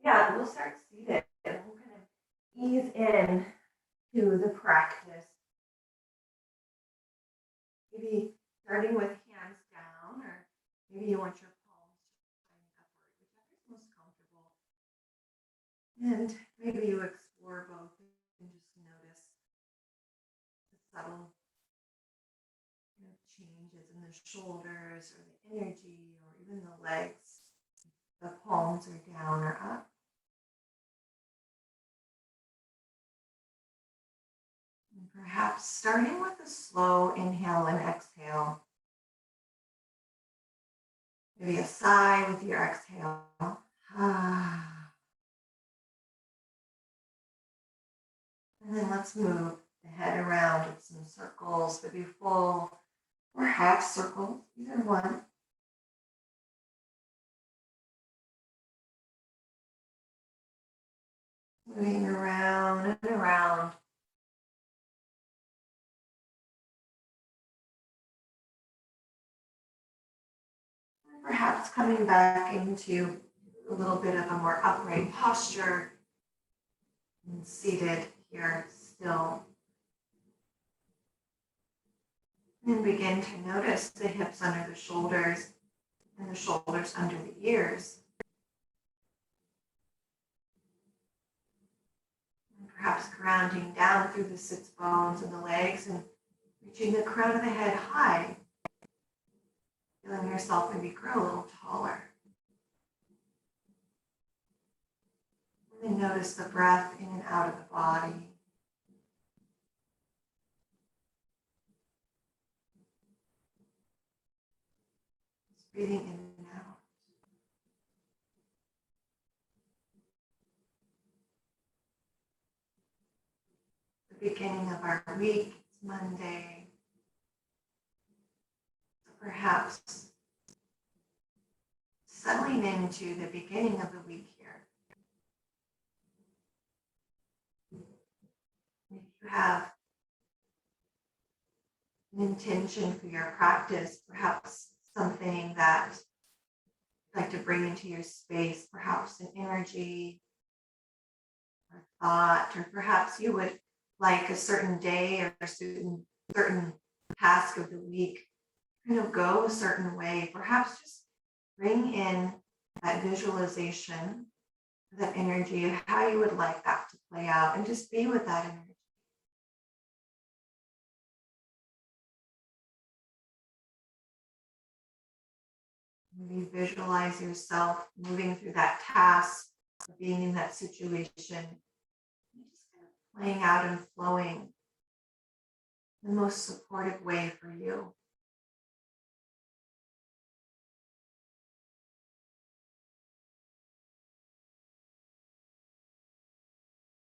Yeah, we'll start seated and we'll kind of ease in to the practice. Maybe starting with hands down, or maybe you want your palms pointing upward, whichever is most comfortable. And maybe you explore both and just notice the subtle changes in the shoulders or the energy or even the legs. The palms are down or up. And perhaps starting with a slow inhale and exhale. Maybe a sigh with your exhale. And then let's move the head around in some circles, maybe full or half circles, either one. Moving around and around. And perhaps coming back into a little bit of a more upright posture and seated here still. And begin to notice the hips under the shoulders and the shoulders under the ears. And perhaps grounding down through the sits bones and the legs and reaching the crown of the head high. Feeling yourself maybe grow a little taller. And then notice the breath in and out of the body. Just breathing in and out. The beginning of our week, it's Monday. So perhaps settling into the beginning of the week here. If you have an intention for your practice, perhaps something that you'd like to bring into your space, perhaps an energy or thought, or perhaps you would like a certain day or a certain task of the week kind of go a certain way, perhaps just bring in that visualization, that energy of how you would like that to play out, and just be with that energy. Maybe visualize yourself moving through that task, of being in that situation, and just kind of playing out and flowing in the most supportive way for you.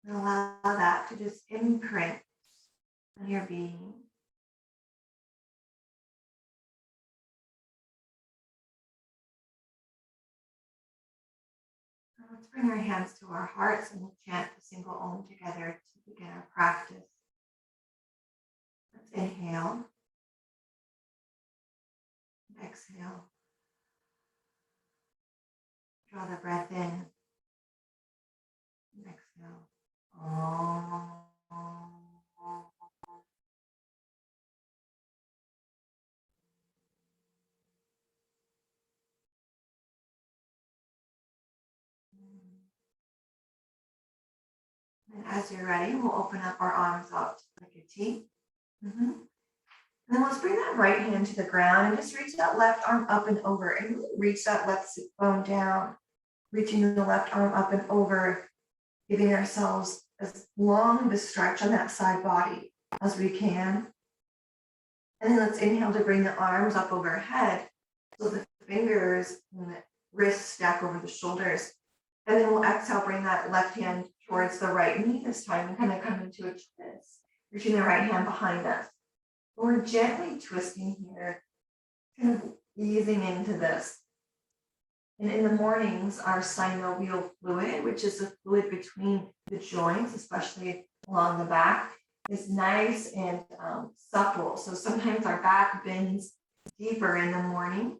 And allow that to just imprint on your being. Now let's bring our hands to our hearts and we'll chant the single Om together to begin our practice. Let's inhale. And exhale. Draw the breath in. And exhale. Om. And as you're ready, we'll open up our arms out like a T. And then let's bring that right hand to the ground and just reach that left arm up and over and really reach that left sit bone down, reaching the left arm up and over, giving ourselves as long of a stretch on that side body as we can. And then let's inhale to bring the arms up overhead so the fingers and the wrists stack over the shoulders. And then we'll exhale, bring that left hand towards the right knee this time and kind of come into a twist, reaching the right hand behind us. We're gently twisting here, kind of easing into this. And in the mornings, our synovial fluid, which is the fluid between the joints, especially along the back, is nice and supple. So sometimes our back bends deeper in the morning.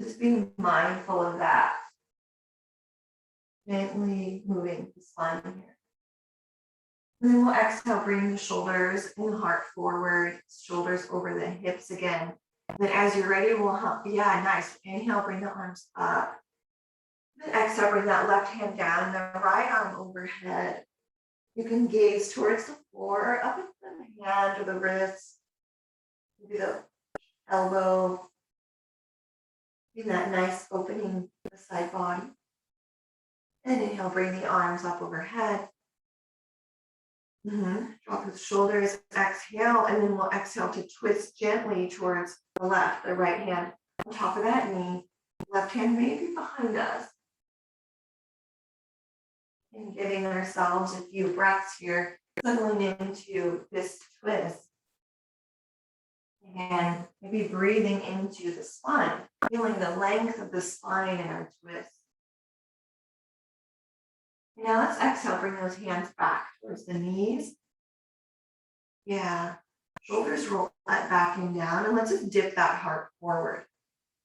Just being mindful of that. Gently moving the spine here. And then we'll exhale, bring the shoulders and the heart forward, shoulders over the hips again. And then as you're ready, we'll help. Yeah, nice. Inhale, bring the arms up. Then exhale, bring that left hand down, the right arm overhead. You can gaze towards the floor, up at the hand or the wrist, maybe the elbow, in that nice opening the side body. And inhale, bring the arms up overhead. Drop the shoulders, exhale, and then we'll exhale to twist gently towards the left, the right hand on top of that knee, left hand maybe behind us. And giving ourselves a few breaths here, settling into this twist. And maybe breathing into the spine, feeling the length of the spine in our twist. Now let's exhale, bring those hands back towards the knees. Yeah, shoulders roll that back and down, and let's just dip that heart forward.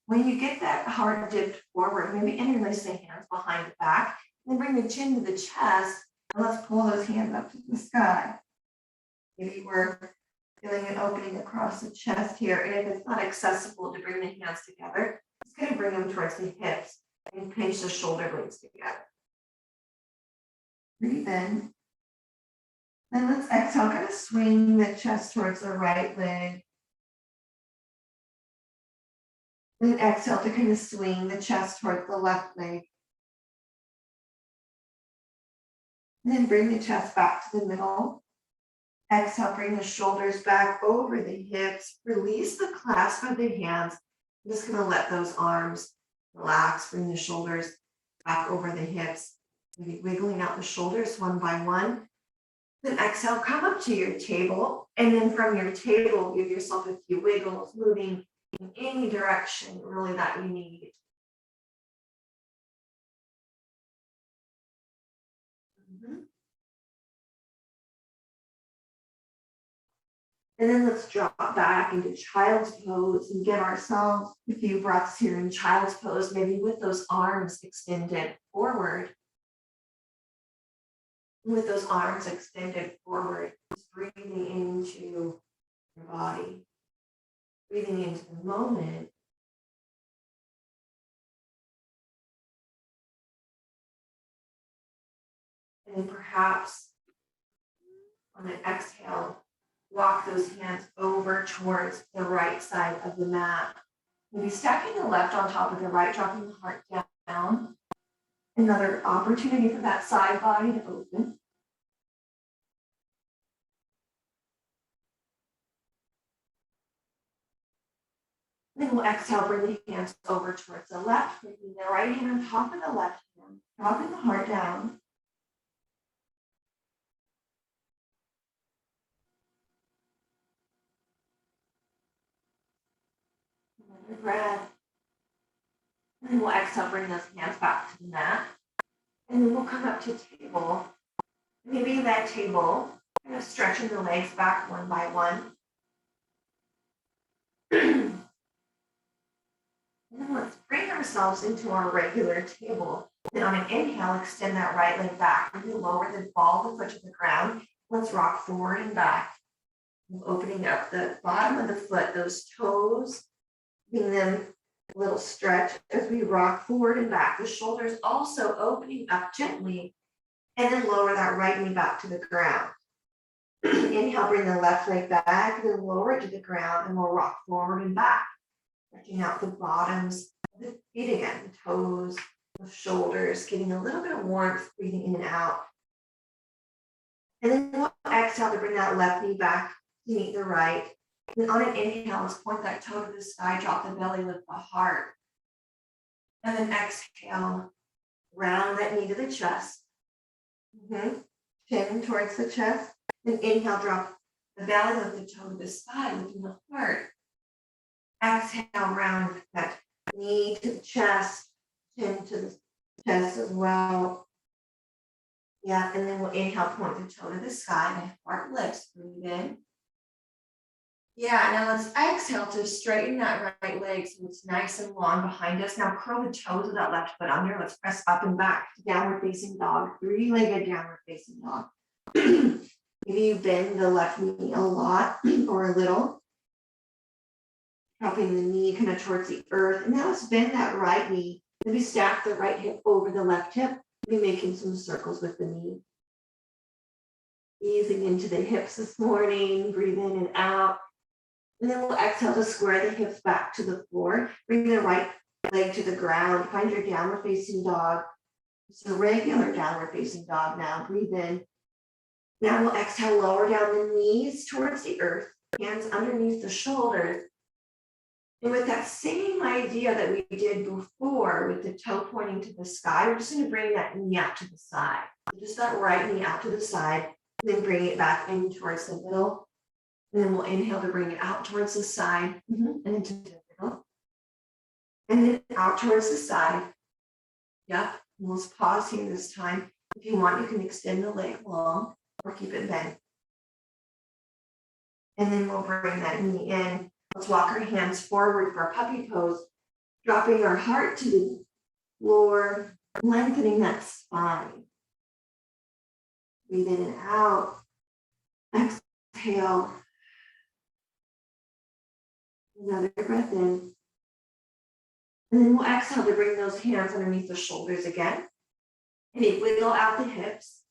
When you get that heart dipped forward, maybe interlace the hands behind the back, then bring the chin to the chest, and let's pull those hands up to the sky. Maybe we're feeling an opening across the chest here, and if it's not accessible to bring the hands together, it's going to bring them towards the hips and pinch the shoulder blades together. Breathe in. Then let's exhale, kind of swing the chest towards the right leg. Then exhale to kind of swing the chest towards the left leg. And then bring the chest back to the middle. Exhale, bring the shoulders back over the hips. Release the clasp of the hands. I'm just going to let those arms relax. Bring the shoulders back over the hips. Maybe wiggling out the shoulders one by one. Then exhale, come up to your table. And then from your table, give yourself a few wiggles, moving in any direction really that you need. And then let's drop back into child's pose and give ourselves a few breaths here in child's pose, maybe with those arms extended forward. With those arms extended forward, just breathing into your body, breathing into the moment. And then perhaps on an exhale, walk those hands over towards the right side of the mat. Maybe stacking the left on top of the right, dropping the heart down. Another opportunity for that side body to open. Then we'll exhale, bring the hands over towards the left, bringing the right hand on top of the left hand, dropping the heart down. Another breath. And then we'll exhale, bring those hands back to the mat. And then we'll come up to table. Maybe that table, kind of stretching the legs back one by one. And then let's bring ourselves into our regular table. Then on an inhale, extend that right leg back. Maybe lower the ball of the foot to the ground. Let's rock forward and back. Opening up the bottom of the foot, those toes, giving them a little stretch as we rock forward and back. The shoulders also opening up gently. And then lower that right knee back to the ground. Inhale, bring the left leg back, then lower it to the ground, and we'll rock forward and back. Stretching out the bottoms of the feet again, the toes, the shoulders, getting a little bit of warmth, breathing in and out. And then we'll exhale to bring that left knee back to meet the right. And on an inhale, let's point that toe to the sky, drop the belly, lift the heart. And then exhale, round that knee to the chest. Chin towards the chest. Then inhale, drop the belly, lift the toe to the sky, lifting the heart. Exhale, round that knee to the chest, chin to the chest as well. Yeah, and then we'll inhale, point the toe to the sky, and heart lifts. Breathe in. Yeah, now let's exhale to straighten that right leg so it's nice and long behind us. Now curl the toes of that left foot under. Let's press up and back to downward facing dog, three-legged downward facing dog. Maybe you bend the left knee a lot or a little, dropping the knee kind of towards the earth. And now let's bend that right knee. Maybe stack the right hip over the left hip. Maybe making some circles with the knee. Easing into the hips this morning, breathe in and out. And then we'll exhale to square the hips back to the floor. Bring the right leg to the ground. Find your downward facing dog. It's a regular downward facing dog now. Breathe in. Now we'll exhale, lower down the knees towards the earth, hands underneath the shoulders. And with that same idea that we did before with the toe pointing to the sky, we're just going to bring that knee out to the side. So just that right knee out to the side, and then bring it back in towards the middle. And then we'll inhale to bring it out towards the side and into the middle. And then out towards the side. Yep. And let's pause here this time. If you want, you can extend the leg long or keep it bent. And then we'll bring that knee in. Let's walk our hands forward for a puppy pose, dropping our heart to the floor, lengthening that spine. Breathe in and out. Exhale. Another breath in. And then we'll exhale to bring those hands underneath the shoulders again. And then wiggle out the hips.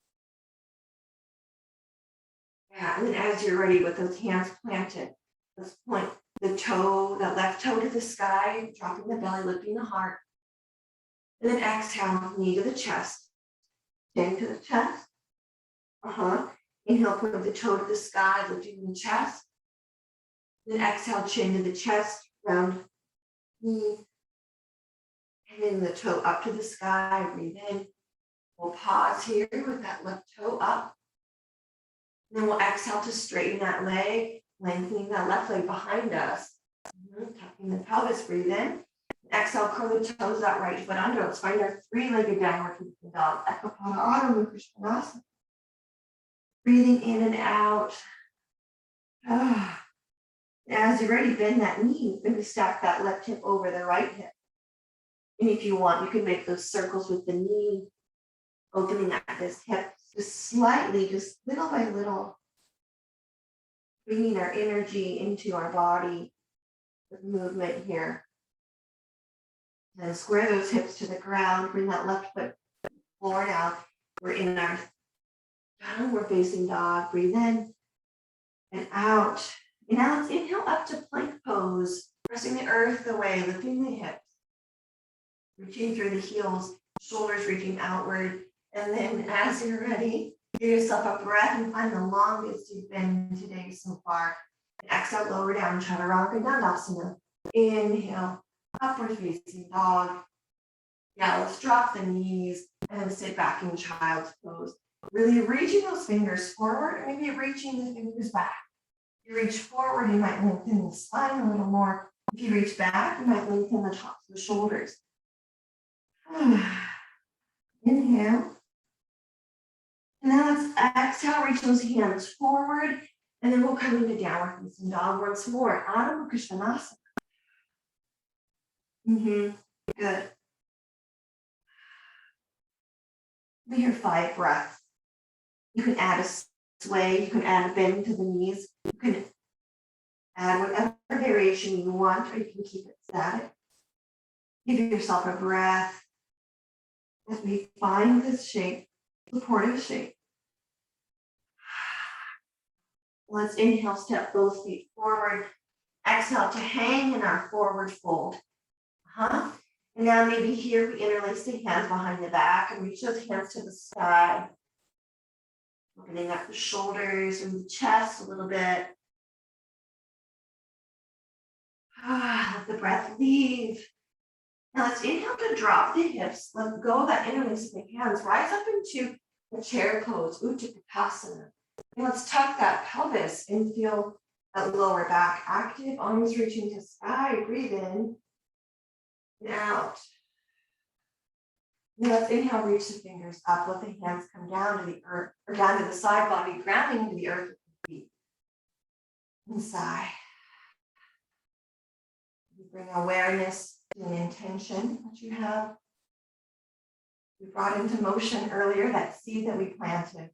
Yeah, and then as you're ready with those hands planted, let's point the toe, that left toe to the sky, dropping the belly, lifting the heart. And then exhale, knee to the chest, chin to the chest. Inhale, point the toe to the sky, lifting the chest. Then exhale, chin to the chest, round knee. And then the toe up to the sky, breathe in. We'll pause here with that left toe up. And then we'll exhale to straighten that leg, lengthening that left leg behind us. Tucking the pelvis, breathe in. Exhale, curl the toes, that right foot under. Let's find our three-legged downward facing dog. Ekapada Adho Mukha Svanasana. Breathing in and out. As you're ready, bend that knee. Maybe stack that left hip over the right hip. And if you want, you can make those circles with the knee, opening up this hip just slightly, just little by little, bringing our energy into our body with movement here. Then square those hips to the ground, bring that left foot forward out. We're in our downward facing dog. Breathe in and out. And now let's inhale up to plank pose, pressing the earth away, lifting the hips, reaching through the heels, shoulders reaching outward. And then as you're ready, give yourself a breath and find the longest you've been today so far. And exhale, lower down, Chaturanga Dandasana. Inhale, upward facing dog. Yeah, let's drop the knees and then sit back in child's pose. Really reaching those fingers forward, or maybe reaching the fingers back. If you reach forward, you might lengthen the spine a little more. If you reach back, you might lengthen the tops of the shoulders. Inhale. And then let's exhale, reach those hands forward, and then we'll come into downward facing dog once more. Adho Mukha Svanasana. Good. Be here 5 breaths. You can add a sway, you can add a bend to the knees, you can add whatever variation you want, or you can keep it static. Give yourself a breath as we find this shape, supportive shape. Let's inhale, step both feet forward. Exhale to hang in our forward fold. And now maybe here we interlace the hands behind the back and reach those hands to the sky. Opening up the shoulders and the chest a little bit. Let the breath leave. Now let's inhale to drop the hips. Let go of that interlace of the hands. Rise up into the chair pose, Utkatasana. And let's tuck that pelvis and feel that lower back active. Arms reaching to sky. Breathe in and out. Now let's inhale, reach the fingers up. Let the hands come down to the earth, or down to the side body, grounding into the earth with the feet. And sigh. Bring awareness to an intention that you have. We brought into motion earlier that seed that we planted.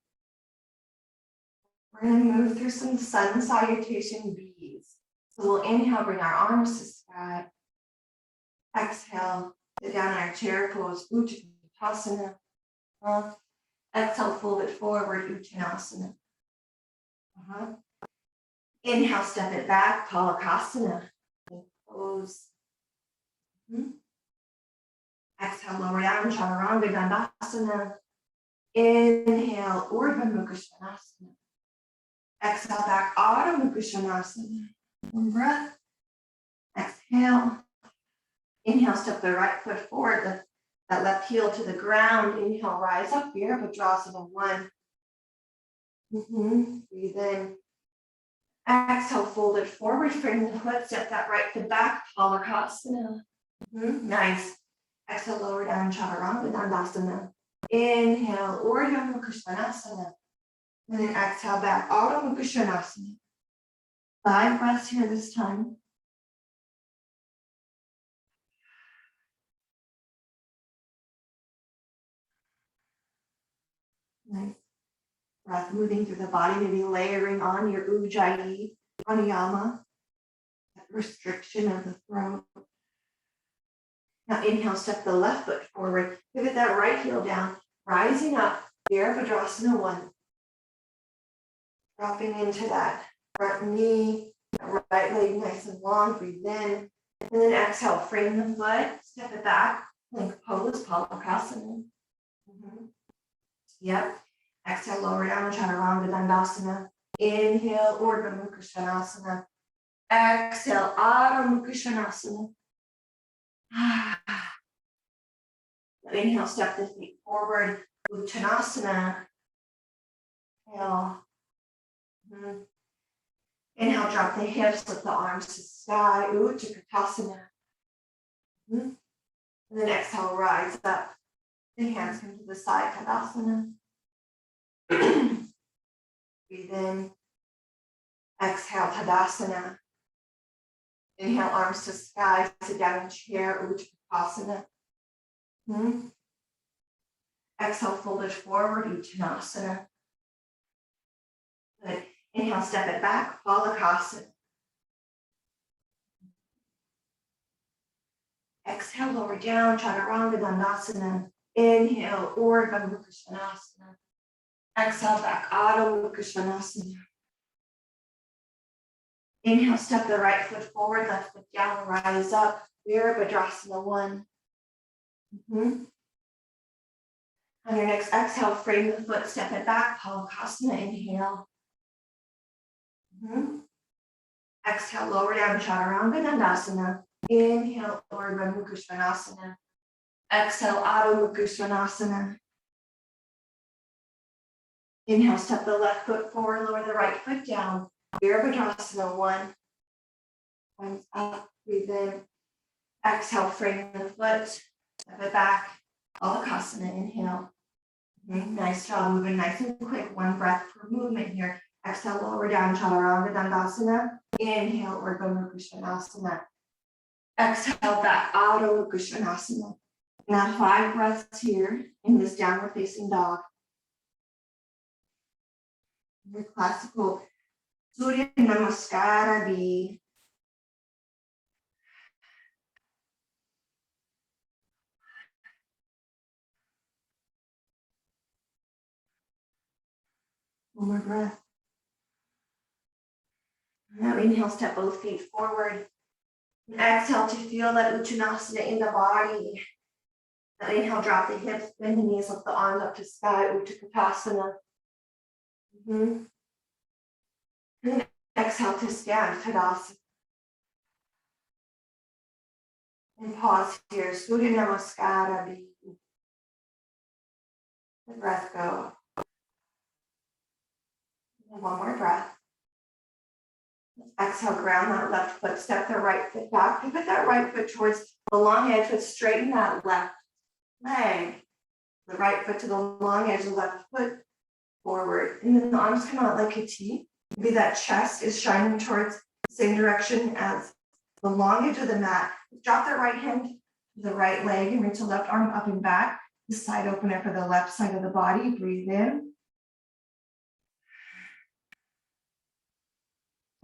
We're going to move through some sun salutation bees. So we'll inhale, bring our arms to sky. Exhale, sit down in our chair pose, Uttanasana. Exhale, fold it forward, Uttanasana. Inhale, step it back, Palakasana. Pose. Exhale, lower down, Chaturanga Dandasana. Inhale, Urdhva Mukha Svanasana. Exhale, back, Adho Mukha Svanasana. One breath. Exhale. Inhale, step the right foot forward, that left heel to the ground. Inhale, rise up, Virabhadrasana 1. Breathe in. Exhale, fold it forward, frame the foot, step that right foot back, Palakasana. Nice. Exhale, lower down, Chaturanga Dandasana. Inhale, Urdhva Mukha Svanasana. And then exhale back, Adho Mukha Svanasana. 5 breaths here this time. Nice. Breath moving through the body, maybe layering on your Ujjayi, Pranayama, that restriction of the throat. Now inhale, step the left foot forward, pivot that right heel down, rising up, Virabhadrasana 1. Dropping into that front knee, that right leg nice and long, breathe in. And then exhale, frame the foot, step it back, plank pose, Palakasana. Yep. Exhale, lower down, Chaturanga Dandasana. Inhale, Urdhva Mukha Svanasana. Exhale, Adho Mukha Svanasana. Inhale, step the feet forward, Uttanasana. Exhale. Inhale, drop the hips, lift the arms to sky, Uttanasana. And then exhale, rise up. The hands come to the side, Tadasana. Breathe in. Exhale, Tadasana. Inhale, arms to sky, sit down in chair, Uttanasana. Exhale, fold it forward, Uttanasana. Good. Inhale, step it back, Palakasana. Exhale, lower down, Chaturanga Dandasana. Inhale, Urdhva Mukha Svanasana. Exhale, back, Adho Mukha Svanasana. Inhale, step the right foot forward, left foot down, rise up, Virabhadrasana 1. On your next exhale, frame the foot, step it back, Palakasana, inhale. Exhale, lower down, Chaturanga Dandasana. Inhale, Urdhva Mukha Svanasana. Exhale, Adho Mukha Svanasana. Inhale, step the left foot forward, lower the right foot down. Virabhadrasana 1. Arms up, breathe in. Exhale, frame the foot, step it back. Palakasana, inhale. Nice job, moving nice and quick. 1 breath per movement here. Exhale, lower down, Chaturanga Dandasana. Inhale, Urdhva Mukha Svanasana. Exhale, back, Adho Mukha Svanasana. Now 5 breaths here in this downward facing dog. Your classical Surya Namaskara B. One more breath. Now inhale, step both feet forward. And exhale to feel that Uttanasana in the body. Now inhale, drop the hips, bend the knees, lift the arms up to sky, Uttanasana. And exhale to stand, Tadasana. And pause here, Surya Namaskara B. The breath go. And 1 more breath. Exhale, ground that left foot, step the right foot back, pivot that right foot towards the long edge, but straighten that left leg. The right foot to the long edge, the left foot forward. And then the arms come out like a T. Maybe that chest is shining towards the same direction as the long edge of the mat. Drop the right hand to the right leg and reach the left arm up and back. The side opener for the left side of the body. Breathe in.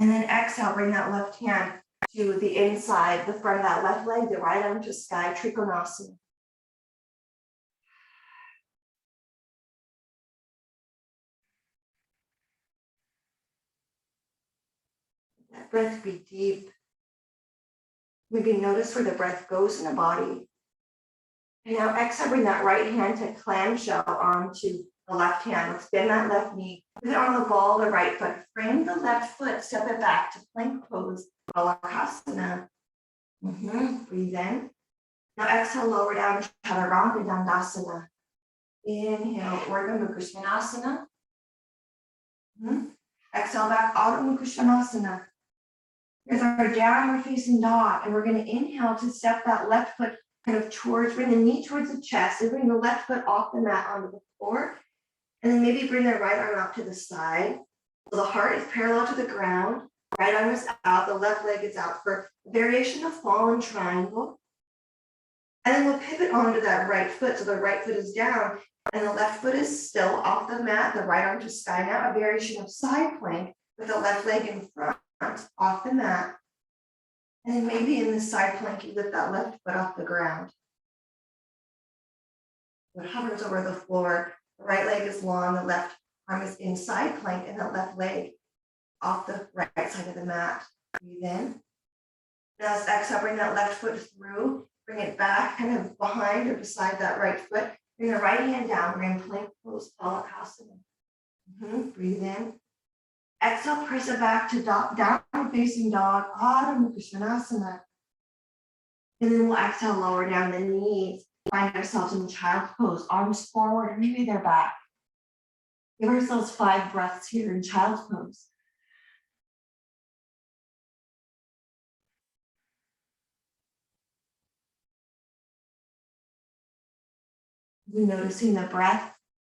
And then exhale, bring that left hand to the inside, the front of that left leg, the right arm to sky, Trikonasana. That breath be deep. Maybe notice where the breath goes in the body. And now exhale, bring that right hand to clamshell onto the left hand. Let's bend that left knee. Put it on the ball of the right foot. Frame the left foot, step it back to plank pose, Balasana. Breathe in. Now exhale, lower down, Chaturanga Dandasana. Inhale, Urdhva Mukha Svanasana. Exhale back, Adho Mukha Svanasana. Here's our downward facing dog, and we're going to inhale to step that left foot kind of towards, bring the knee towards the chest, and bring the left foot off the mat onto the floor. And then maybe bring the right arm out to the side. So the heart is parallel to the ground. Right arm is out, the left leg is out for a variation of fallen triangle. And then we'll pivot onto that right foot. So the right foot is down and the left foot is still off the mat. The right arm to sky now, a variation of side plank with the left leg in front, off the mat. And then maybe in the side plank, you lift that left foot off the ground. It hovers over the floor. The right leg is long, the left arm is inside plank, and the left leg off the right side of the mat. Breathe in. Now let's exhale, bring that left foot through, bring it back, kind of behind or beside that right foot. Bring the right hand down, we're in plank pose, Balasana. Breathe in. Exhale, press it back to downward facing dog, Adho Mukha Svanasana. And then we'll exhale, lower down the knees. Find ourselves in child's pose, arms forward, maybe they're back. Give ourselves 5 breaths here in child's pose. You're noticing the breath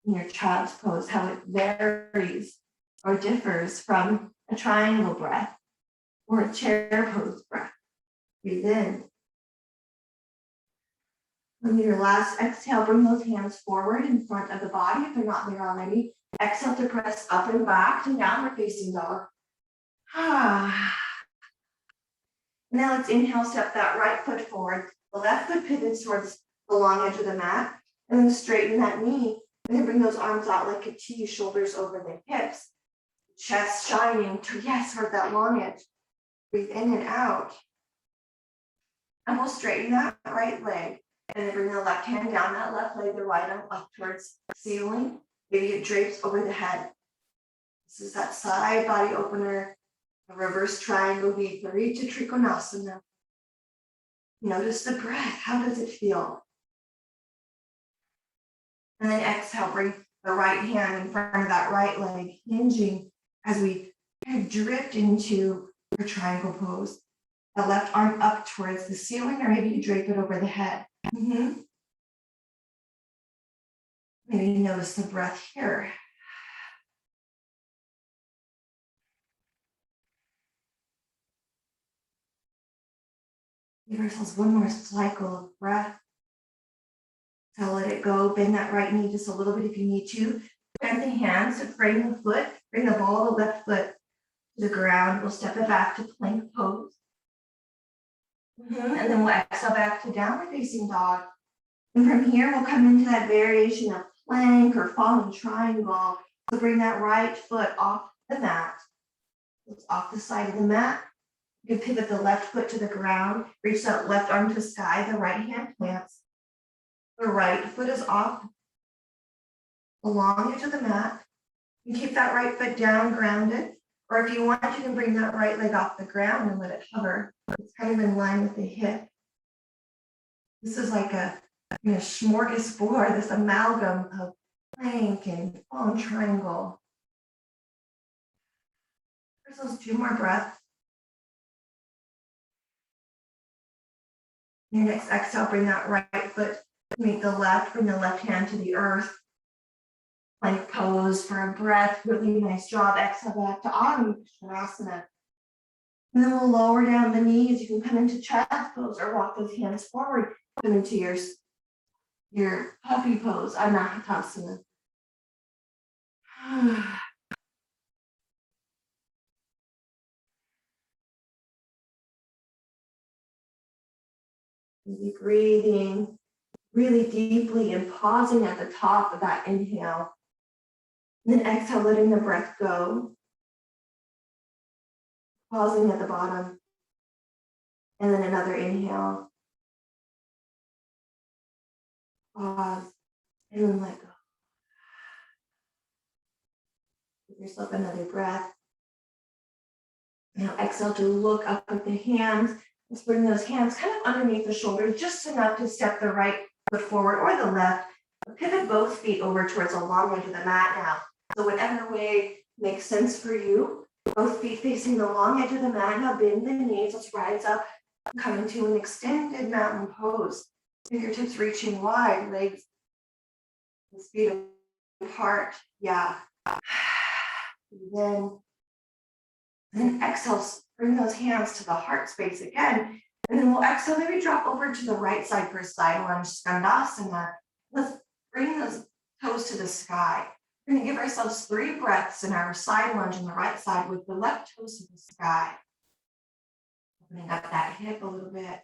in your child's pose, how it varies or differs from a triangle breath or a chair pose breath. Breathe in. On your last exhale, bring those hands forward in front of the body if they're not there already. Exhale to press up and back to downward facing dog. Now let's inhale, step that right foot forward. The left foot pivots towards the long edge of the mat. And then straighten that knee. And then bring those arms out like a T, shoulders over the hips. Chest shining to, yes, toward that long edge. Breathe in and out. And we'll straighten that right leg. And then bring the left hand down that left leg, the right arm up towards the ceiling. Maybe it drapes over the head. This is that side body opener, a reverse triangle Viparita Trikonasana. Notice the breath. How does it feel? And then exhale, bring the right hand in front of that right leg, hinging as we kind of drift into our triangle pose. The left arm up towards the ceiling, or maybe you drape it over the head. Maybe notice the breath here. Give ourselves one more cycle of breath. So let it go. Bend that right knee just a little bit if you need to. Bend the hands to frame the foot. Bring the ball of the left foot to the ground. We'll step it back to plank pose. And then we'll exhale back to downward facing dog. And from here, we'll come into that variation of plank or fallen triangle. So bring that right foot off the mat. It's off the side of the mat. You can pivot the left foot to the ground. Reach that left arm to the sky. The right hand plants. The right foot is off the long edge of the mat. You keep that right foot down, grounded. Or if you want, you can bring that right leg off the ground and let it hover. It's kind of in line with the hip. This is like a smorgasbord, this amalgam of plank and fallen triangle. There's those 2 more breaths. Your next exhale, bring that right foot to meet the left, bring the left hand to the earth. Plank pose for a breath, really nice job. Exhale back to Adho Mukha Svanasana. And then we'll lower down the knees. You can come into child's pose or walk those hands forward. Come into your puppy pose, Anahatasana. Maybe breathing really deeply and pausing at the top of that inhale. And then exhale, letting the breath go. Pausing at the bottom. And then another inhale. Pause. And then let go. Give yourself another breath. Now exhale to look up with the hands. Let's bring those hands kind of underneath the shoulders, just enough to step the right foot forward or the left. Pivot both feet over towards a long edge of the mat now. So whatever way makes sense for you. Both feet facing the long edge of the mat. Now bend the knees. Let's rise up. Come into an extended mountain pose. Fingertips reaching wide, legs and feet apart. Yeah. Then exhale, bring those hands to the heart space again. And then we'll exhale, maybe drop over to the right side for a side lunge, skandasana. Let's bring those toes to the sky. We're going to give ourselves 3 breaths in our side lunge on the right side with the left toes to the sky. Opening up that hip a little bit.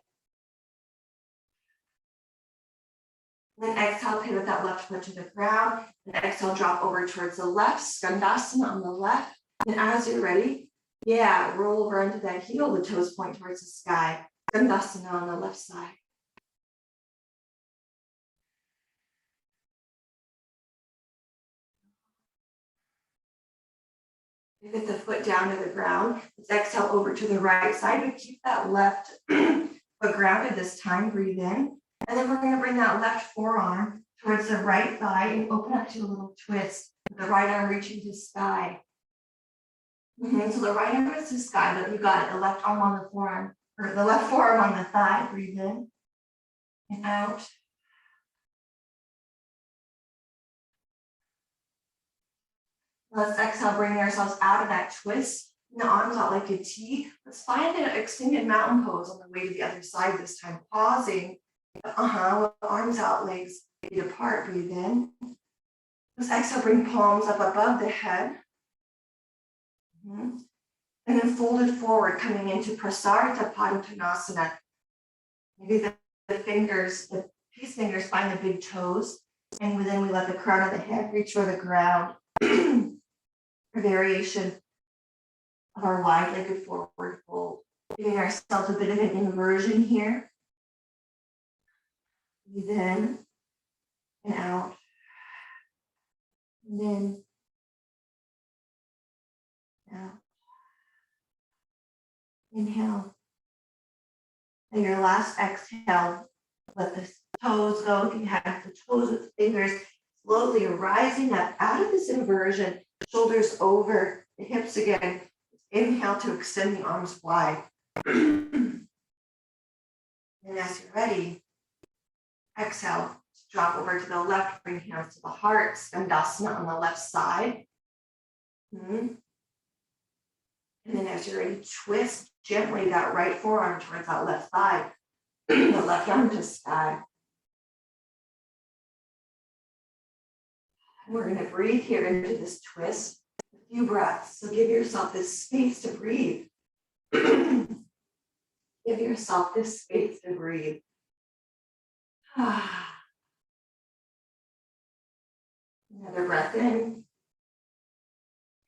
Then exhale, pivot that left foot to the ground. And exhale, drop over towards the left, skandasana on the left. And as you're ready, roll over into that heel, the toes point towards the sky. Skandasana on the left side. Pivot the foot down to the ground. Let's exhale over to the right side, but keep that left foot grounded this time. Breathe in. And then we're going to bring that left forearm towards the right thigh and open up to a little twist. The right arm reaching to sky. So the right arm is to sky, but you got it. The left arm on the forearm, or the left forearm on the thigh. Breathe in and out. Let's exhale, bringing ourselves out of that twist. And the arms out like a T. Let's find an extended mountain pose on the way to the other side this time. Pausing. With arms out, legs feet apart. Breathe in. Let's exhale, bring palms up above the head. And then fold it forward, coming into Prasarita Padottanasana. Maybe the fingers, the peace fingers find the big toes. And then we let the crown of the head reach for the ground. A variation of our wide-legged forward fold. Giving ourselves a bit of an inversion here. Breathe in and out. And then out. Inhale. And your last exhale, let the toes go. If you have the toes with fingers, slowly rising up out of this inversion, shoulders over the hips again. Inhale to extend the arms wide. And as you're ready, exhale, drop over to the left, bring hands to the heart, skandasana on the left side. And then as you're ready, twist gently that right forearm towards that left thigh, the left arm to sky. And we're going to breathe here into this twist. A few breaths. So give yourself this space to breathe. Give yourself this space to breathe. Another breath in.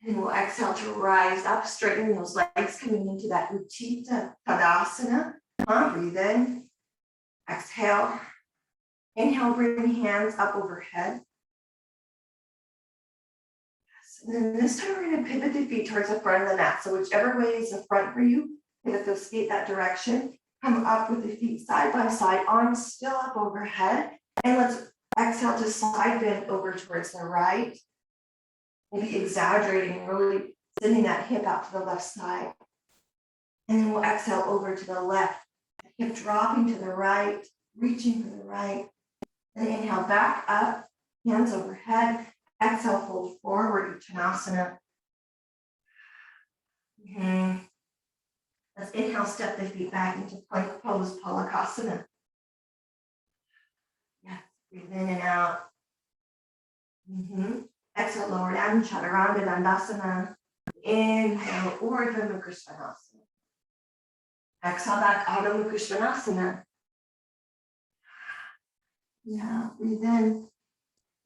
And we'll exhale to rise up, straightening those legs, coming into that Utthita Tadasana. Breathe in. Exhale. Inhale, bring hands up overhead. And then this time we're going to pivot the feet towards the front of the mat. So whichever way is the front for you, pivot those feet that direction. Come up with the feet side by side, arms still up overhead. And let's exhale to side bend over towards the right. Maybe exaggerating and really sending that hip out to the left side. And then we'll exhale over to the left. Hip dropping to the right, reaching for the right. And inhale back up, hands overhead. Exhale, fold forward, Uttanasana. And Let's inhale, step the feet back into plank pose, Palakasana. Yes, breathe in and out. Exhale, lower down, Chaturanga Dandasana. Inhale, Urdhva Mukha Svanasana. Exhale back, Adho Mukha Svanasana. Yeah, breathe in.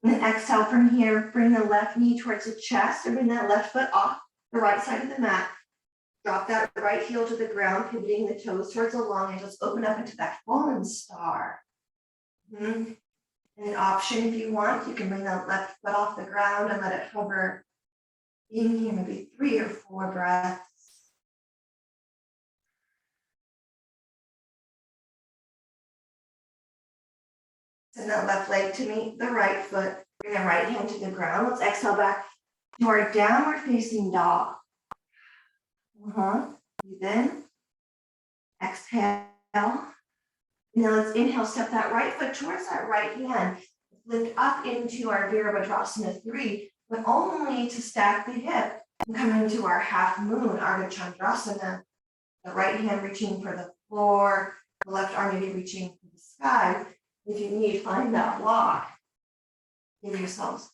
And then exhale from here, bring the left knee towards the chest, or bring that left foot off the right side of the mat. Drop that right heel to the ground, pivoting the toes towards the long edge. Let's open up into that fallen star. And an option, if you want, you can bring the left foot off the ground and let it hover in here, maybe 3 or 4 breaths. Send that left leg to meet the right foot. Bring the right hand to the ground. Let's exhale back to our downward facing dog. Breathe in. Exhale. Now let's inhale, step that right foot towards that right hand. Lift up into our Virabhadrasana 3, but only to stack the hip and come into our half moon, Ardha Chandrasana. The right hand reaching for the floor, the left arm maybe reaching for the sky. If you need, find that block. Give yourself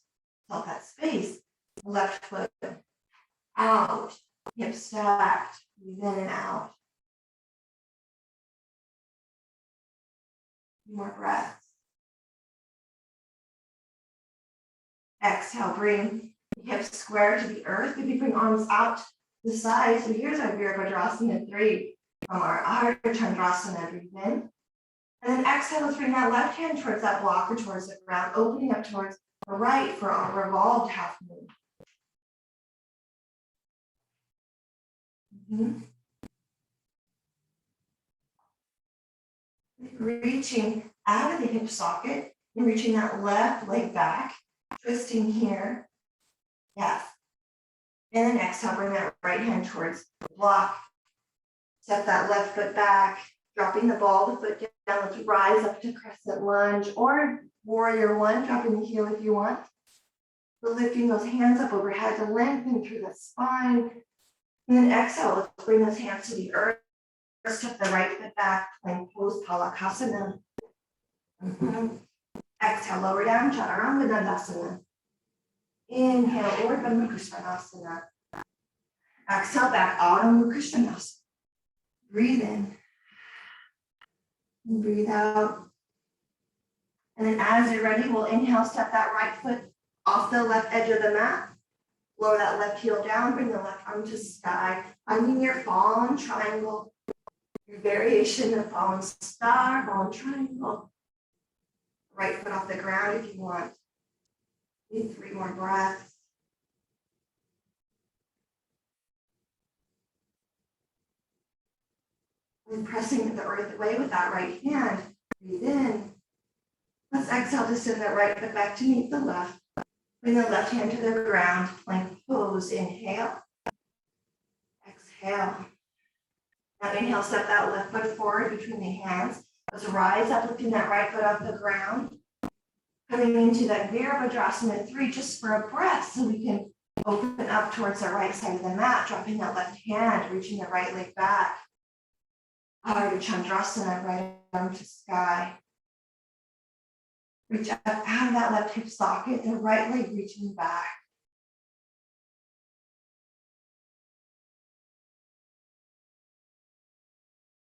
that space. The left foot out, hip stacked, breathe in and out. More breaths. Exhale, bring hips square to the earth. Maybe bring arms out to the side. So here's our Virabhadrasana 3 from our Ardha Chandrasana. Breathe in. And then exhale, let's bring that left hand towards that block or towards the ground, opening up towards the right for our revolved half moon. Reaching out of the hip socket and reaching that left leg back, twisting here. Yes. And then exhale, bring that right hand towards the block. Step that left foot back, dropping the ball of the foot down. Let's rise up to crescent lunge or warrior 1, dropping the heel if you want. So lifting those hands up overhead to lengthen through the spine. And then exhale, let's bring those hands to the earth. Step the right foot back, plank pose, Palakasana. Exhale, lower down, Chaturanga Dandasana. Inhale, Urdhva Mukha Svanasana. Exhale back, Adho Mukha Svanasana. Breathe in. And breathe out. And then as you're ready, we'll inhale, step that right foot off the left edge of the mat. Lower that left heel down, bring the left arm to sky. Finding your fallen triangle. Your variation of fallen star, fallen triangle. Right foot off the ground if you want. Need 3 more breaths. And pressing the earth away with that right hand. Breathe in. Let's exhale to send that right foot back to meet the left. Bring the left hand to the ground, plank pose. Inhale. Exhale. Now inhale, step that left foot forward between the hands. Let's rise up, lifting that right foot off the ground. Coming into that Virabhadrasana 3 just for a breath so we can open up towards the right side of the mat, dropping that left hand, reaching the right leg back. Ardha Chandrasana, right arm to sky. Reach up out of that left hip socket, the right leg reaching back.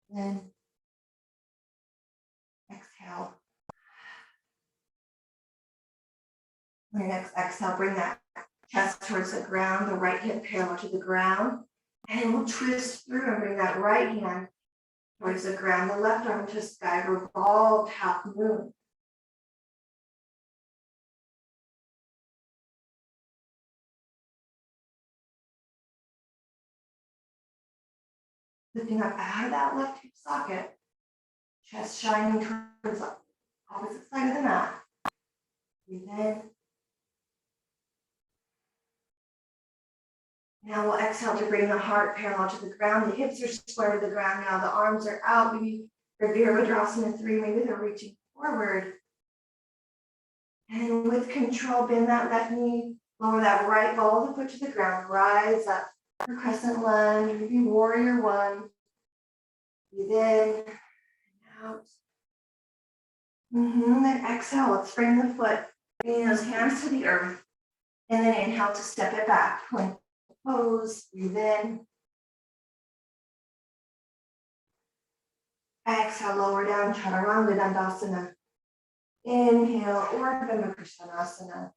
Then exhale. On your next exhale, bring that chest towards the ground, the right hip parallel to the ground. And we'll twist through and bring that right hand towards the ground, the left arm to sky, revolved half moon. Lifting up out of that left hip socket, chest shining towards the opposite side of the mat. Breathe in. Now we'll exhale to bring the heart parallel to the ground. The hips are square to the ground now. The arms are out. Maybe for Virabhadrasana 3, maybe they're reaching forward. And with control, bend that left knee, lower that right ball of the foot to the ground. Rise up for crescent lunge, maybe warrior 1. Breathe in and out. Then exhale, let's bring the foot, bringing those hands to the earth. And then inhale to step it back, plank pose, breathe in. Exhale, lower down, Chaturanga Dandasana. Inhale, Urdhva Krishnasana.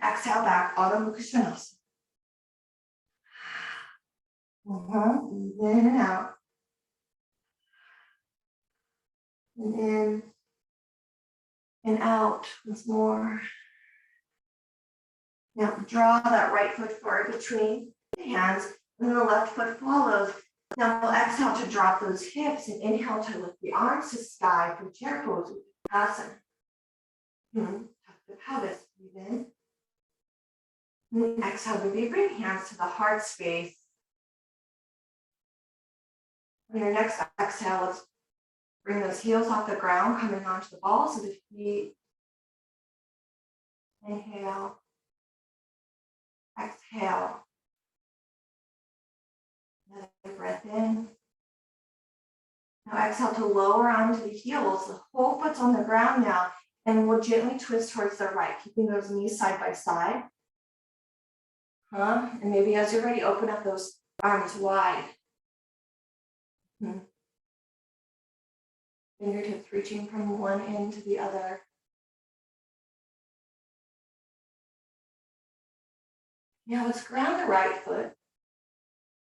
Exhale back, Adho Mukha Svanasana. Breathe in and out. And in and out once more. Now draw that right foot forward between the hands, and then the left foot follows. Now we'll exhale to drop those hips and inhale to lift the arms to sky for chair pose, asana. Tuck the pelvis, breathe in. And exhale, maybe bring hands to the heart space. On your next exhale, let's bring those heels off the ground, coming onto the balls of the feet. Inhale. Exhale. Another breath in. Now exhale to lower onto the heels. The whole foot's on the ground now. And we'll gently twist towards the right, keeping those knees side by side. And maybe as you're ready, open up those arms wide. Fingertips reaching from one end to the other. Now let's ground the right foot.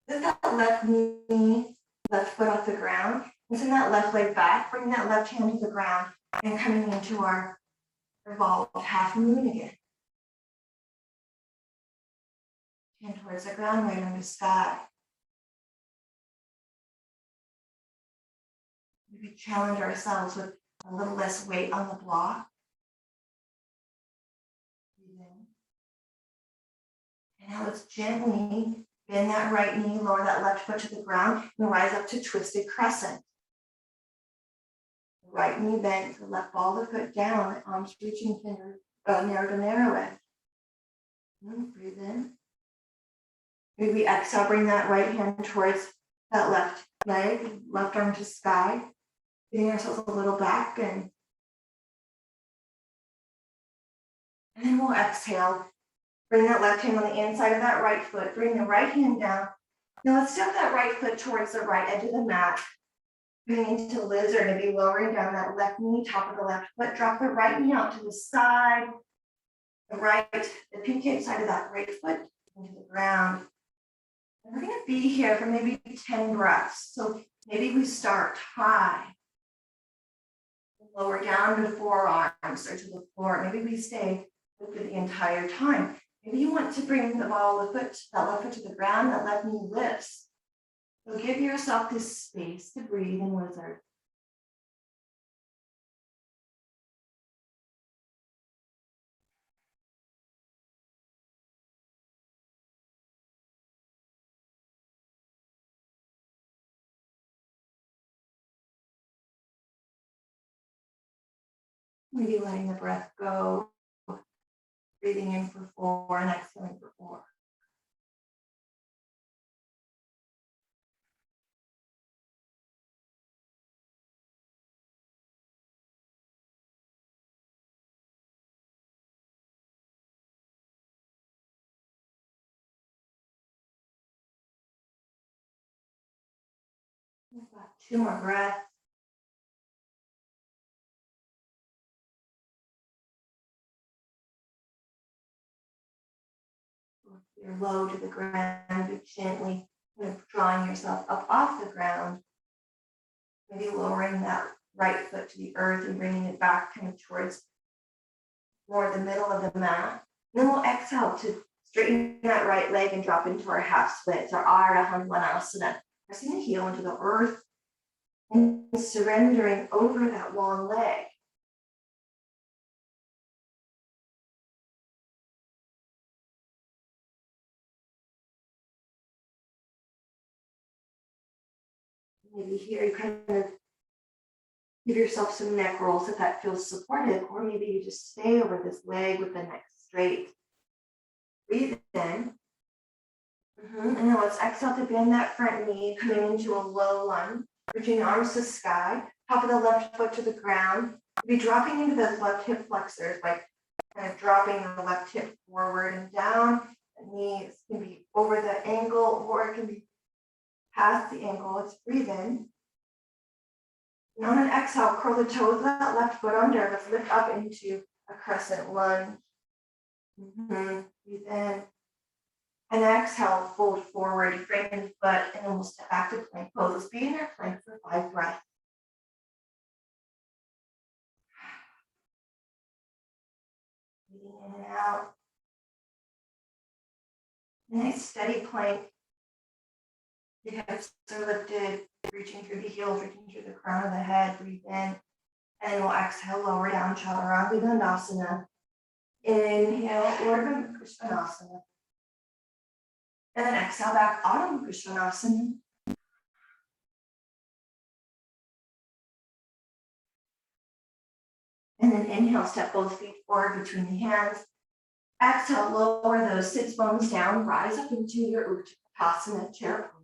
Lift that left knee, left foot off the ground. And send that left leg back, bring that left hand to the ground, and coming into our revolved half moon again. Hand towards the ground, right under sky. Maybe challenge ourselves with a little less weight on the block. Breathe in. And now let's gently bend that right knee, lower that left foot to the ground, and rise up to twisted crescent. The right knee bent, the left ball of the foot down, arms reaching finger, narrow to narrow edge. Breathe in. Maybe exhale, bring that right hand towards that left leg, left arm to sky. Getting ourselves a little back bend. And then we'll exhale. Bring that left hand on the inside of that right foot. Bring the right hand down. Now let's step that right foot towards the right edge of the mat. Bring into lizard, maybe lowering down that left knee, top of the left foot. Drop the right knee out to the side. The pinky side of that right foot into the ground. And we're going to be here for maybe 10 breaths. So maybe we start high. Lower down to the forearms or to the floor. Maybe we stay with it the entire time. Maybe you want to bring the ball of the foot, that left foot to the ground, that left knee lifts. So give yourself this space to breathe in lizard. Maybe letting the breath go. Breathing in for 4 and exhaling for 4. We've got 2 more breaths. You're low to the ground, but gently kind of drawing yourself up off the ground. Maybe lowering that right foot to the earth and bringing it back kind of towards more the middle of the mat. And then we'll exhale to straighten that right leg and drop into our half splits, our Ardha Hanumanasana. Pressing the heel into the earth and surrendering over that long leg. Maybe here you kind of give yourself some neck rolls if that feels supportive, or maybe you just stay over this leg with the neck straight. Breathe in. And then let's exhale to bend that front knee, coming into a low lunge, reaching the arms to the sky, top of the left foot to the ground. Be dropping into those left hip flexors, like kind of dropping the left hip forward and down. The knees can be over the ankle or it can be past the ankle. Let's breathe in. And on an exhale, curl the toes of that left foot under. Let's lift up into a crescent lunge. Breathe in. And exhale, fold forward, straighten the foot, and then we'll step back to plank pose. Let's be in our plank for 5 breaths. Breathing in and out. Nice steady plank. The hips are lifted, reaching through the heels, reaching through the crown of the head. Breathe in. And we'll exhale, lower down, Chaturanga Dandasana. Inhale, Urdhva Krishnasana. And then exhale back, Adho Krishnasana. And then inhale, step both feet forward between the hands. Exhale, lower those sits bones down, rise up into your Uttanasana chair pose.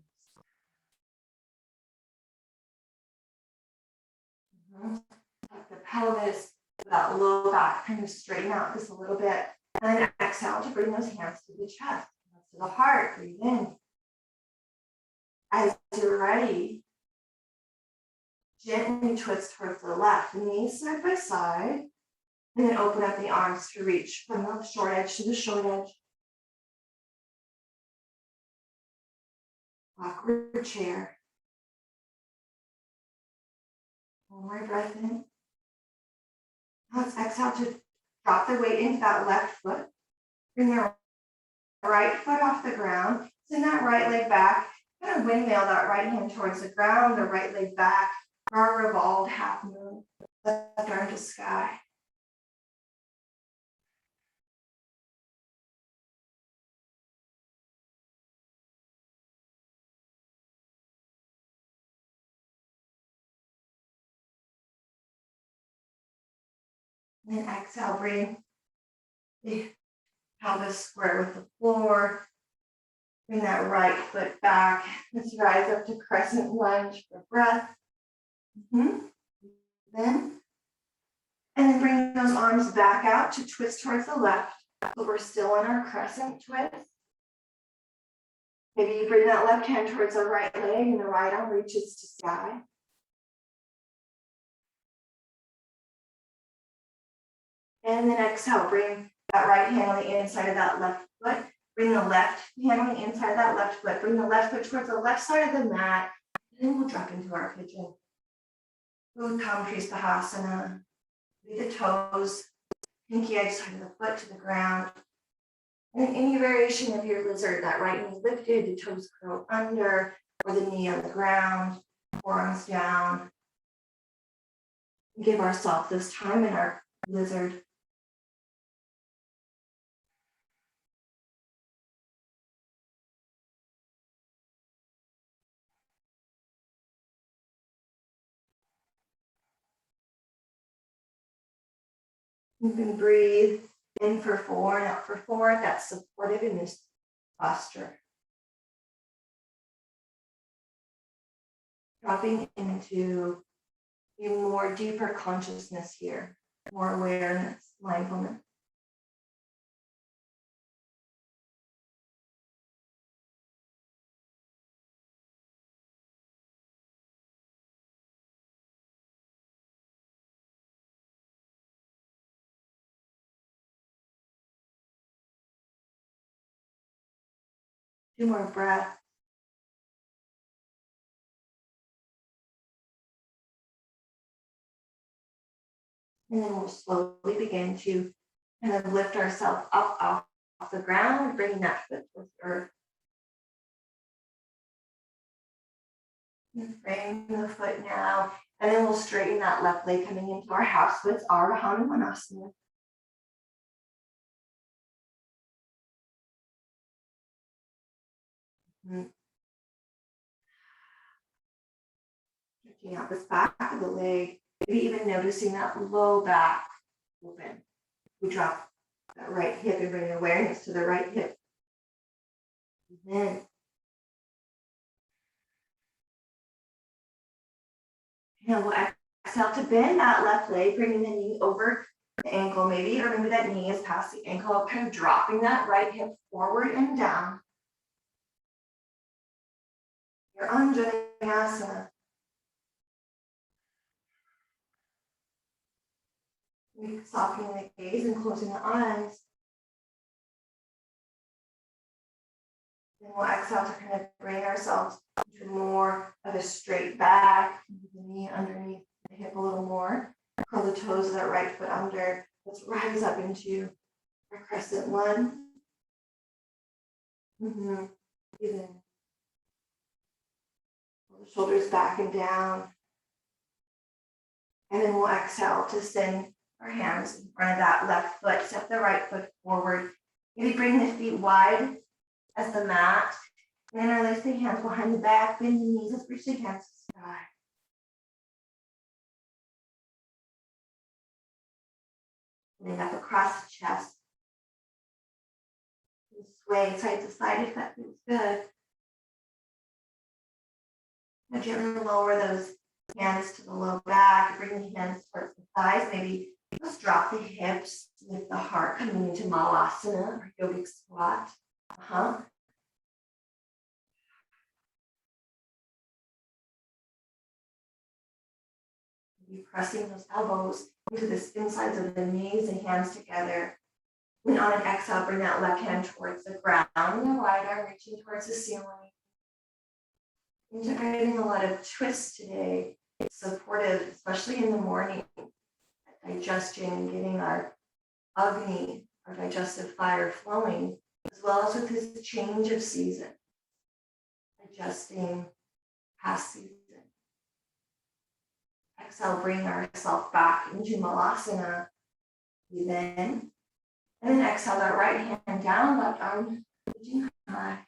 Tuck the pelvis, that low back, kind of straighten out just a little bit. And then exhale to bring those hands to the chest, to the heart. Breathe in. As you're ready, gently twist towards the left, knees side by side, and then open up the arms to reach from the short edge to the short edge. Awkward chair. One more breath in. Let's exhale to drop the weight into that left foot. Bring your right foot off the ground. Send that right leg back. Kind of windmill that right hand towards the ground, the right leg back. Our revolved half moon. Left arm to sky. And then exhale, bring the pelvis square with the floor. Bring that right foot back. Let's rise up to crescent lunge for breath. And then bring those arms back out to twist towards the left. So we're still in our crescent twist. Maybe you bring that left hand towards the right leg and the right arm reaches to sky. And then exhale, bring that right hand on the inside of that left foot. Bring the left hand on the inside of that left foot. Bring the left foot towards the left side of the mat. And then we'll drop into our pigeon. Uttam Krishnasana. Lead the toes, pinky edge side of the foot to the ground. And any variation of your lizard, that right knee lifted, the toes curl under, or the knee on the ground, forearms down. Give ourselves this time in our lizard. You can breathe in for 4 and out for 4. That's supported in this posture. Dropping into a more deeper consciousness here, more awareness, mindfulness. Two more breaths. And then we'll slowly begin to kind of lift ourselves up off the ground, bringing that foot towards the earth. And frame the foot now. And then we'll straighten that left leg coming into our half splits, Ardha Hanumanasana. Stretching out this back of the leg, maybe even noticing that low back open. We drop that right hip and bring awareness to the right hip. And then And we'll exhale to bend that left leg, bringing the knee over the ankle maybe, or maybe that knee is past the ankle, kind of dropping that right hip forward and down. Your Anjaneyasana. Softening the gaze and closing the eyes. Then we'll exhale to kind of bring ourselves into more of a straight back, the knee underneath the hip a little more. Curl the toes of that right foot under. Let's rise up into our crescent one. Breathe in. Pull the shoulders back and down. And then we'll exhale to send our hands in front of that left foot. Step the right foot forward. Maybe bring the feet wide as the mat. And then release the hands behind the back. Bend the knees. Let's reach the hands to the sky. And then up across the chest. And sway side to side if that feels good. Now gently lower those hands to the low back. Bring the hands towards the thighs. Maybe let's drop the hips with the heart coming into malasana or yogic squat. Be pressing those elbows into the insides of the knees and hands together. And on an exhale, bring that left hand towards the ground. And the right arm reaching towards the ceiling. Integrating a lot of twists today. It's supportive, especially in the morning. Digestion, getting our Agni, our digestive fire flowing, as well as with this change of season. Digesting past season. Exhale, bring ourselves back into Malasana. Breathe in. And then exhale that right hand down, left arm reaching high.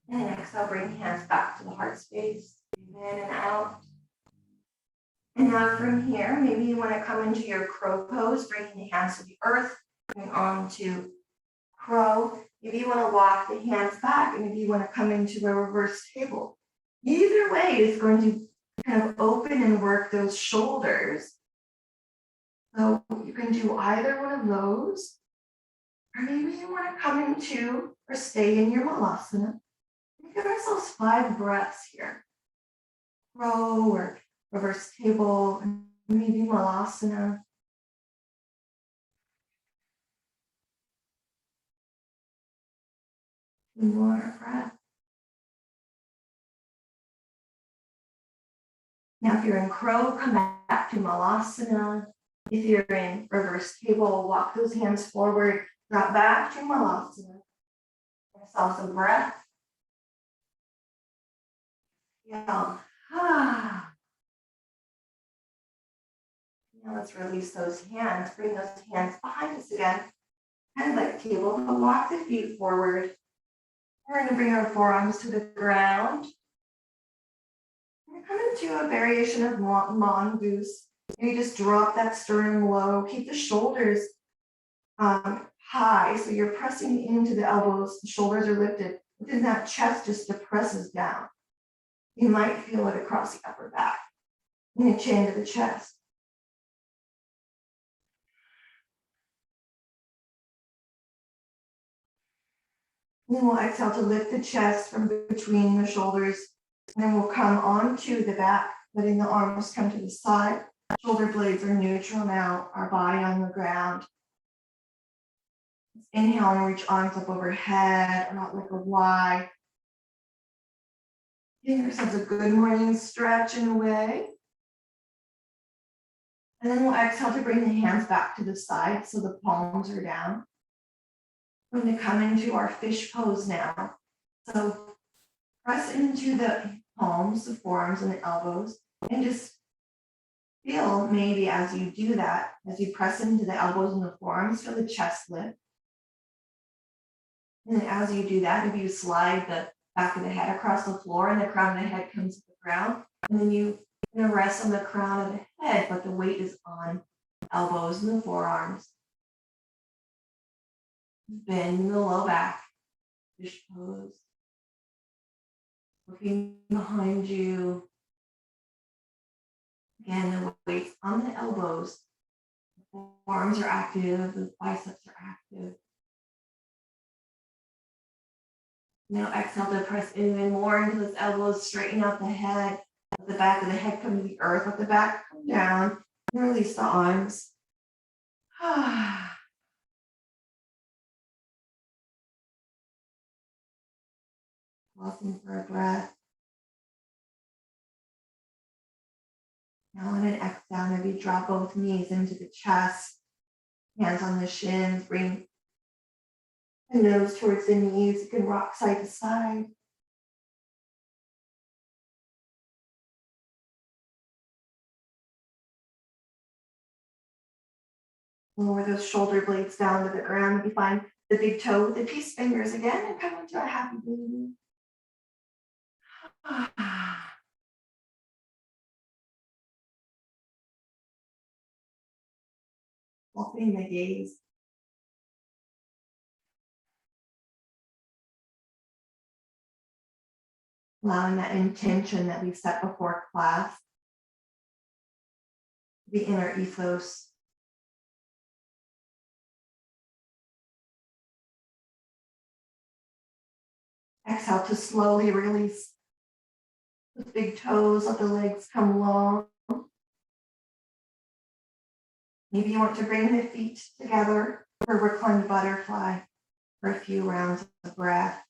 And exhale, bring hands back to the heart space. Breathe in and out. And now from here, maybe you want to come into your crow pose, bringing the hands to the earth, going on to crow. Maybe you want to walk the hands back, and maybe you want to come into a reverse table. Either way is going to kind of open and work those shoulders. So you can do either one of those, or maybe you want to come into or stay in your malasana. Give ourselves 5 breaths here. Crow or reverse table, maybe malasana. One more breath. Now, if you're in crow, come back to malasana. If you're in reverse table, walk those hands forward, drop back to malasana. Give ourselves a breath. Yeah. Now let's release those hands. Bring those hands behind us again. Kind of like table, but walk the feet forward. We're going to bring our forearms to the ground. We're going to come into a variation of mongoose. Maybe just drop that sternum low. Keep the shoulders high, so you're pressing into the elbows. The shoulders are lifted. Within that chest just depresses down. You might feel it across the upper back. And the chin to the chest. And then we'll exhale to lift the chest from between the shoulders. And then we'll come onto the back, letting the arms come to the side. Shoulder blades are neutral now, our body on the ground. Let's inhale and reach arms up overhead, about like a Y. Giving yourselves a good morning stretch in a way. And then we'll exhale to bring the hands back to the side so the palms are down. We're going to come into our fish pose now. So press into the palms, the forearms, and the elbows, and just feel maybe as you do that, as you press into the elbows and the forearms, feel the chest lift. And then as you do that, maybe you slide the back of the head across the floor and the crown of the head comes to the ground. And then you're gonna rest on the crown of the head, but the weight is on the elbows and the forearms. Bend the low back, fish pose. Looking behind you. Again, the weight's on the elbows. The forearms are active, the biceps are active. Now exhale to press even more into those elbows, straighten out the head. Let the back of the head come to the earth, let the back come down, and release the arms. Pausing for a breath. Now on an exhale, maybe drop both knees into the chest, hands on the shins, bring the nose towards the knees. You can rock side to side. Lower those shoulder blades down to the ground. Maybe find the big toe with the peace fingers again and come into a happy baby. Opening the gaze. Allowing that intention that we've set before class, the inner ethos. Exhale to slowly release the big toes, let the legs come long. Maybe you want to bring the feet together for reclined butterfly for a few rounds of breath.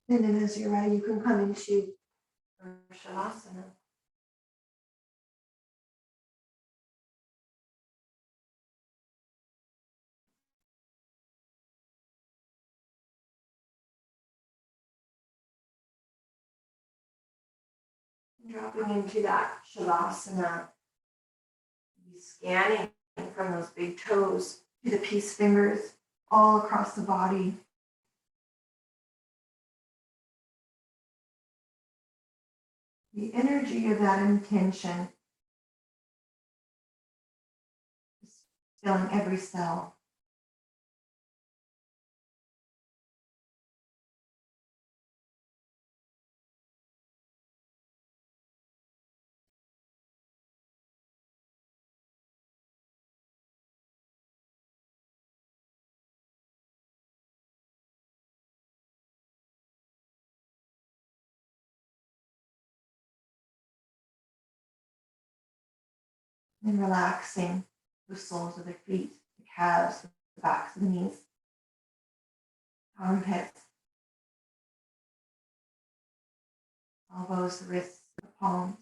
And then as you're ready, you can come into Shavasana. Dropping into that Shavasana, scanning from those big toes to the peace fingers all across the body. The energy of that intention is filling every cell. And relaxing the soles of the feet, the calves, the backs of the knees, armpits, elbows, the wrists, the palms.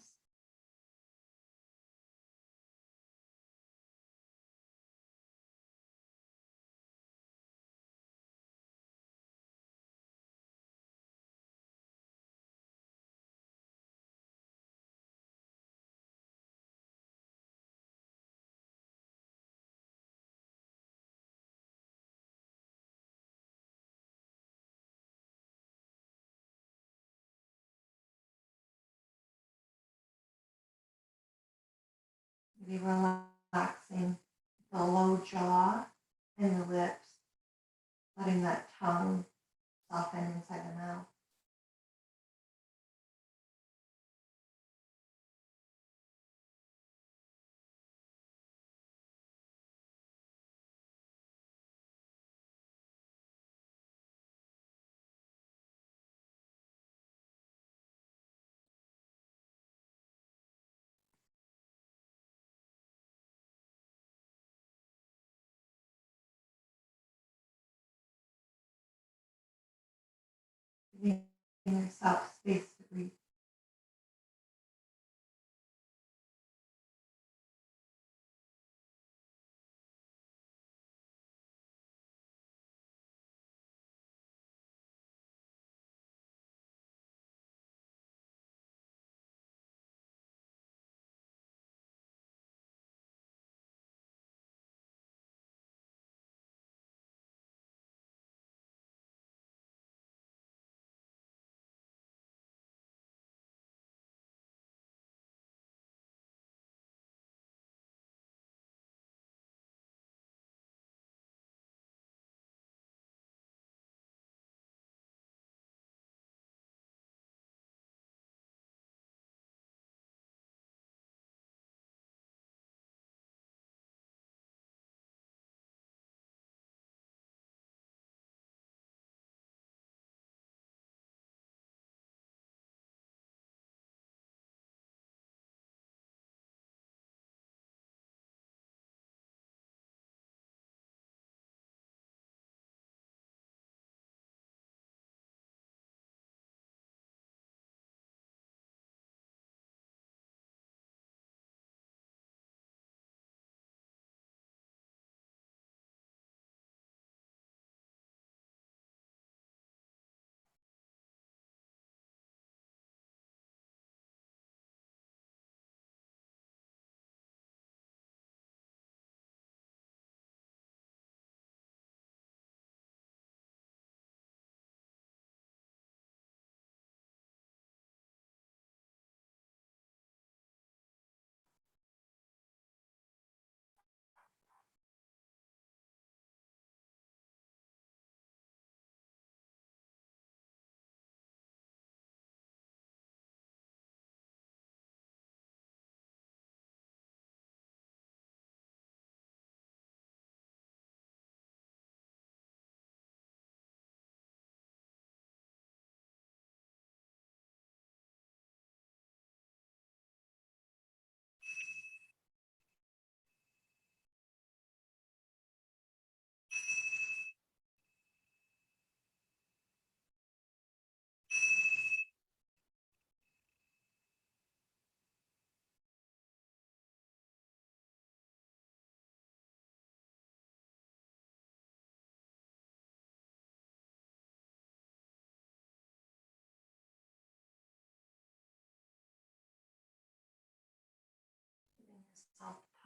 Maybe relaxing the low jaw and the lips, letting that tongue soften inside the mouth. Giving yourself space to breathe.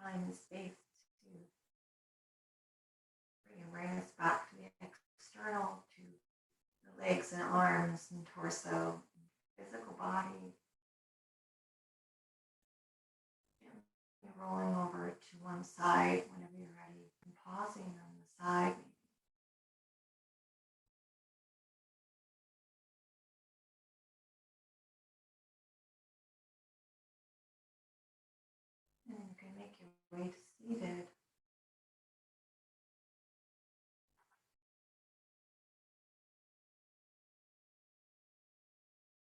time and space to bring awareness back to the external, to the legs and arms and torso, and physical body. Gently rolling over to one side whenever you're ready, and pausing on the side. And you can make your way to seated.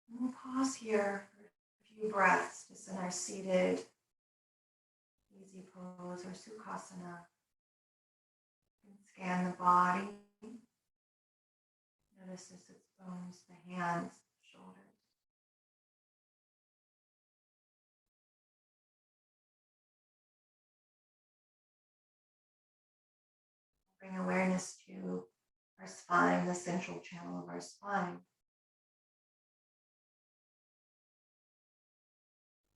And we'll pause here for a few breaths, just in our seated, easy pose or sukhasana. And scan the body. Notice its bones, the hands, shoulders. Bring awareness to our spine, the central channel of our spine,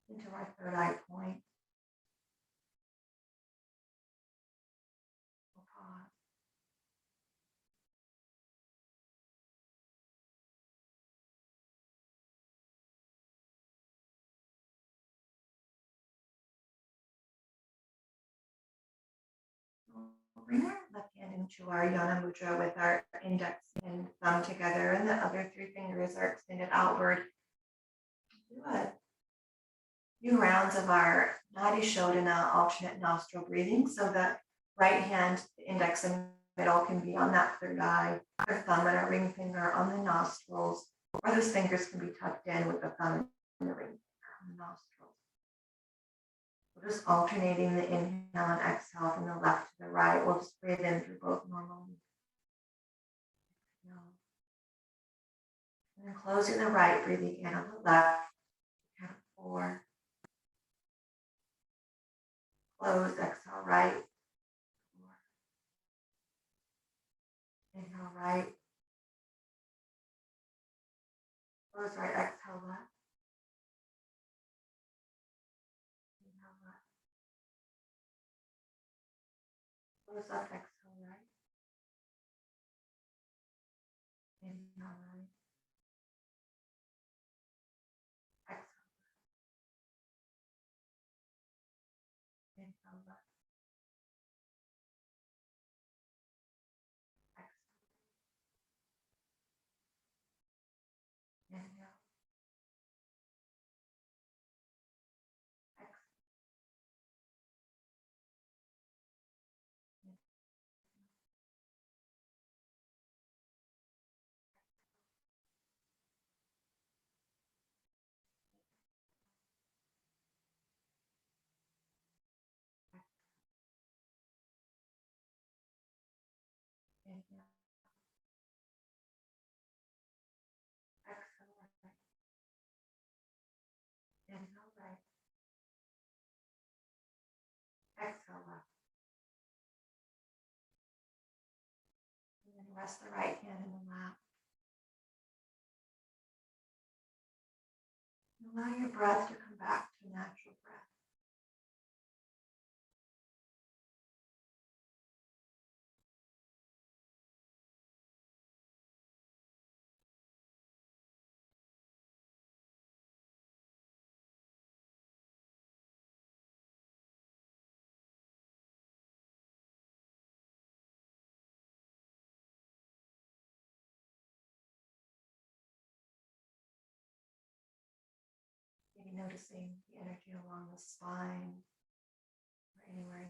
into our third eye point. We'll pause. We'll bring our left hand into our Yana Mudra with our index and thumb together, and the other three fingers are extended outward. Do a few rounds of our Nadi Shodhana alternate nostril breathing, so that right hand, the index and middle, can be on that third eye, our thumb and our ring finger on the nostrils, or those fingers can be tucked in with the thumb and the ring finger on the nostrils. We're just alternating the inhale and exhale from the left to the right. We'll just breathe in through both normally. And then closing the right, breathing in on the left. Count of 4. Close, exhale right. 4. Inhale right. Close right, exhale left. Inhale left. Close up, exhale right. Inhale right. Exhale left. Inhale left. Exhale. Inhale. Exhale. Inhale. Exhale right. Inhale right. Exhale left. And then rest the right hand in the lap. And allow your breath to come back to natural breath. Maybe noticing the energy along the spine or anywhere